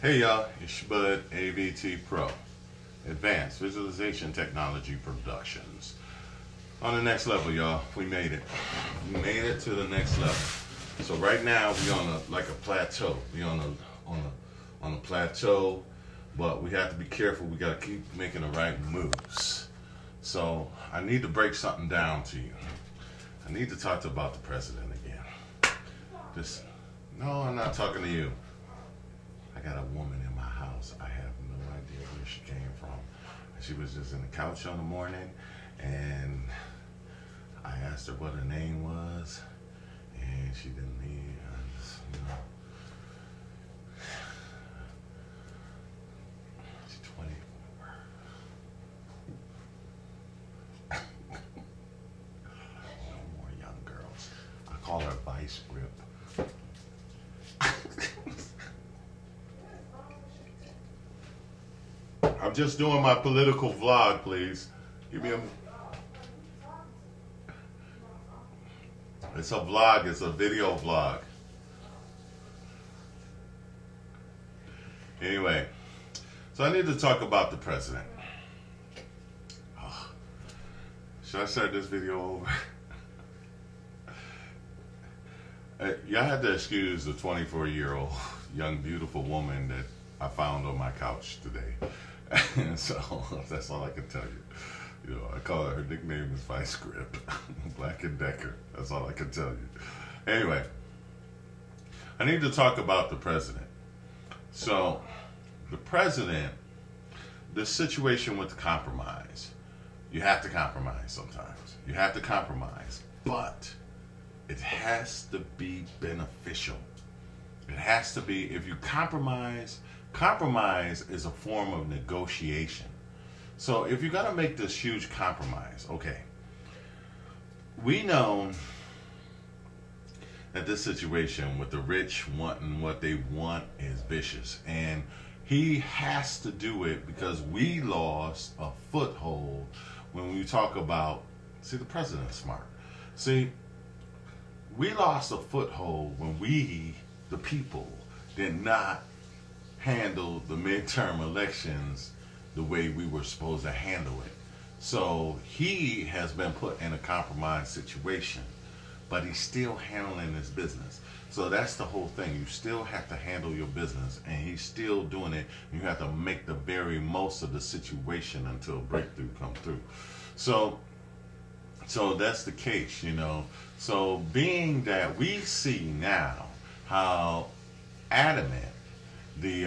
Hey y'all, it's your bud AVT Pro, Advanced Visualization Technology Productions. On the next level, y'all, we made it. We made it to the next level. So right now we on a plateau. We on a plateau, but we have to be careful. We gotta keep making the right moves. So I need to break something down to you. I need to talk about the president again. No, I'm not talking to you. I got a woman in my house. I have no idea where she came from. She was just in the couch on the morning, and I asked her what her name was, and she didn't leave. She's 24. No more young girls. I call her Vice Grip. I'm just doing my political vlog, please. Give me a... It's a vlog. It's a video vlog. Anyway, so I need to talk about the president. Oh, should I start this video over? Y'all had to excuse the 24-year-old young, beautiful woman that I found on my couch today. And so that's all I can tell you. You know, I call her nickname is Vice Grip, Black and Decker. That's all I can tell you. Anyway, I need to talk about the president. So, the president, the situation with the compromise. You have to compromise sometimes. You have to compromise, but it has to be beneficial. It has to be, if you compromise is a form of negotiation. So if you're going to make this huge compromise, okay, we know that this situation with the rich wanting what they want is vicious. And he has to do it because we lost a foothold when we talk about, see, the president's smart. See, we lost a foothold when we, the people, did not handle the midterm elections the way we were supposed to handle it. So he has been put in a compromised situation, but he's still handling his business. So that's the whole thing. You still have to handle your business, and he's still doing it. You have to make the very most of the situation until breakthrough comes through. So that's the case, you know. So being that we see now how adamant the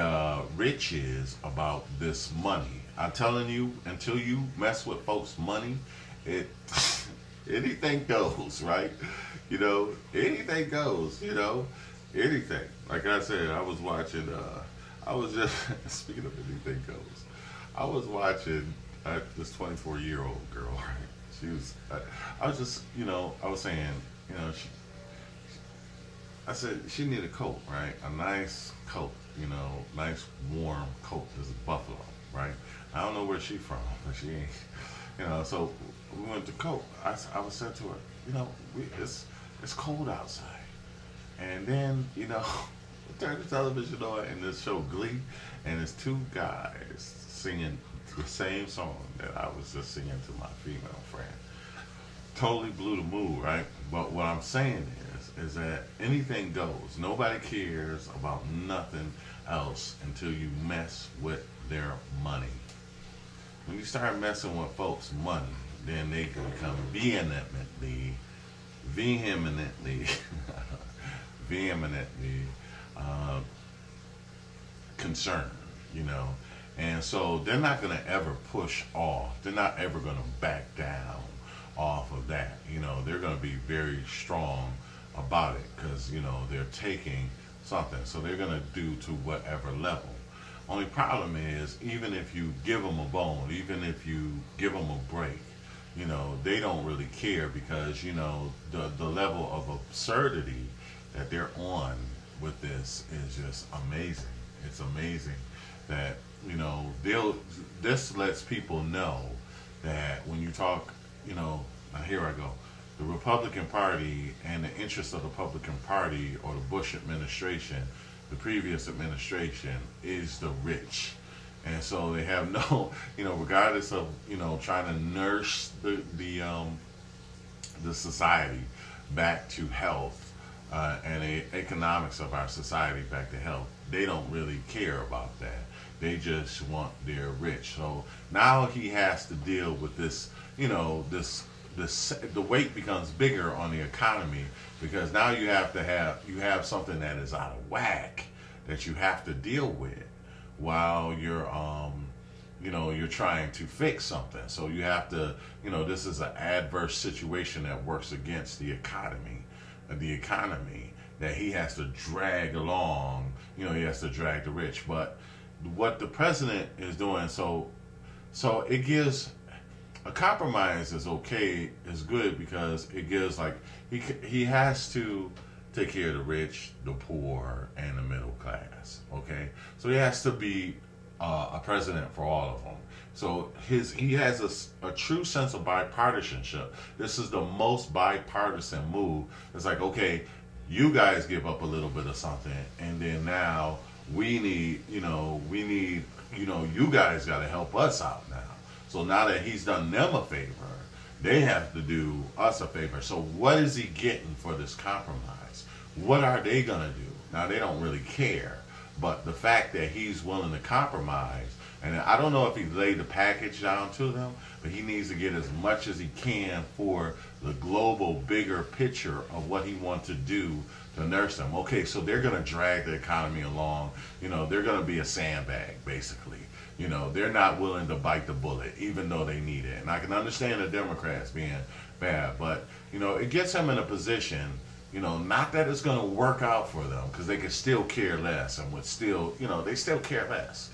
rich is about this money. I'm telling you, until you mess with folks' money, anything goes, right? You know, anything goes, you know, anything. Like I said, I was watching, I was just, speaking of anything goes, I was watching this 24-year-old girl, right? She was, I was just, you know, I was saying, you know, I said she needed a coat, right? A nice coat, you know, nice warm coat. This is Buffalo, right? I don't know where she's from, but she ain't, you know. So we went to coat. I was said to her, you know, it's cold outside, and then, you know, we turned the television on, and this show Glee, and it's two guys singing the same song that I was just singing to my female friend. Totally blew the mood, right? But what I'm saying is that anything goes. Nobody cares about nothing else until you mess with their money. When you start messing with folks' money, then they can become vehemently concerned, you know. And so they're not going to ever push off. They're not ever going to back down off of that. You know, they're going to be very strong about it because, you know, they're taking something. So they're going to do to whatever level. Only problem is, even if you give them a bone, even if you give them a break, you know, they don't really care because, you know, the level of absurdity that they're on with this is just amazing. It's amazing that, you know, this lets people know that when you talk, you know, now here I go. The Republican Party and the interests of the Republican Party or the Bush administration the previous administration is the rich. And so they have no, regardless of, trying to nurse the society back to health, and the economics of our society back to health, they don't really care about that. They just want their rich. So now he has to deal with this, the weight becomes bigger on the economy, because now you have something that is out of whack that you have to deal with while you're trying to fix something. So you have to, this is an adverse situation that works against the economy that he has to drag along. He has to drag the rich. But what the president is doing, so it gives a compromise is okay, is good, because it gives, like, he has to take care of the rich, the poor, and the middle class. Okay, so he has to be a president for all of them. So he has a true sense of bipartisanship. This is the most bipartisan move. It's like, okay, you guys give up a little bit of something, and then now we need you guys got to help us out now. So now that he's done them a favor, they have to do us a favor. So what is he getting for this compromise? What are they gonna do? Now, they don't really care, but the fact that he's willing to compromise, and I don't know if he laid the package down to them, but he needs to get as much as he can for the global, bigger picture of what he wants to do to nurse them. Okay, so they're going to drag the economy along. They're going to be a sandbag, basically. They're not willing to bite the bullet, even though they need it. And I can understand the Democrats being bad, but, it gets them in a position, not that it's going to work out for them, because they can still care less and would still, they still care less,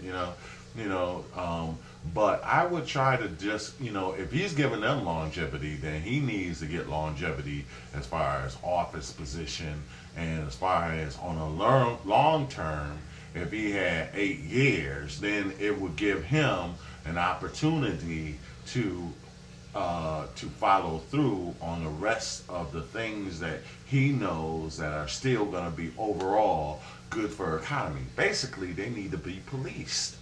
but I would try to just, if he's giving them longevity, then he needs to get longevity as far as office position, and as far as on a long term. If he had 8 years, then it would give him an opportunity to follow through on the rest of the things that he knows that are still going to be overall good for economy. Basically, they need to be policed.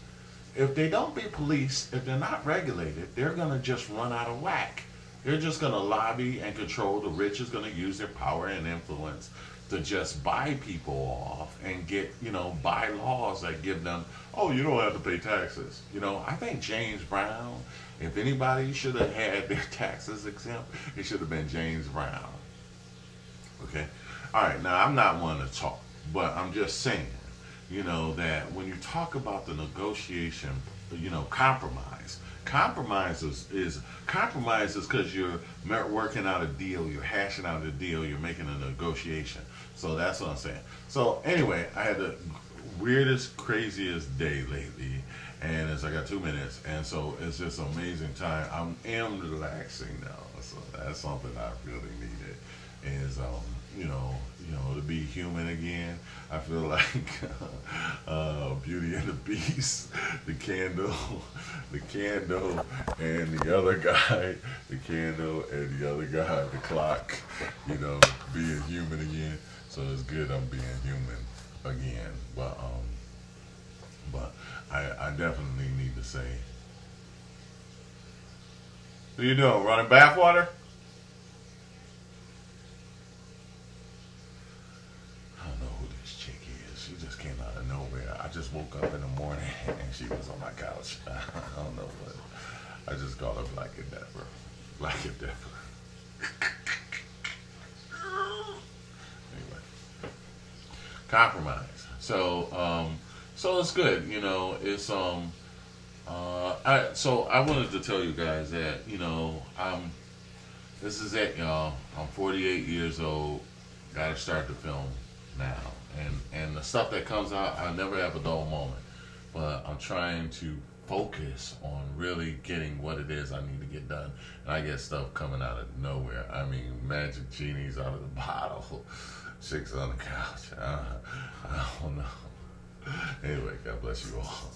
If they don't be policed, if they're not regulated, they're going to just run out of whack. They're just going to lobby and control. The rich is going to use their power and influence to just buy people off and get, buy laws that give them, oh, you don't have to pay taxes. I think James Brown, if anybody should have had their taxes exempt, it should have been James Brown. Okay? All right, now I'm not one to talk, but I'm just saying, that when you talk about the negotiation, compromise is because you're working out a deal, you're hashing out a deal, you're making a negotiation. So that's what I'm saying. So anyway, I had the weirdest, craziest day lately, and I got 2 minutes, and so it's just an amazing time. I am relaxing now, so that's something I really needed. Is to be human again. I feel like Beauty and the Beast, the candle, and the other guy, the candle, and the other guy, the clock. Being human again. So it's good I'm being human again. But I definitely need to say, what are you doing? Running bathwater? I just woke up in the morning and she was on my couch. I don't know what. I just called her Black and Dapper. Black and Dapper. Anyway. Compromise. So it's good. It's I wanted to tell you guys that, this is it, y'all. I'm 48 years old. Gotta start the film now. And the stuff that comes out, I never have a dull moment. But I'm trying to focus on really getting what it is I need to get done. And I get stuff coming out of nowhere. I mean, magic genies out of the bottle. Chicks on the couch. I don't know. Anyway, God bless you all.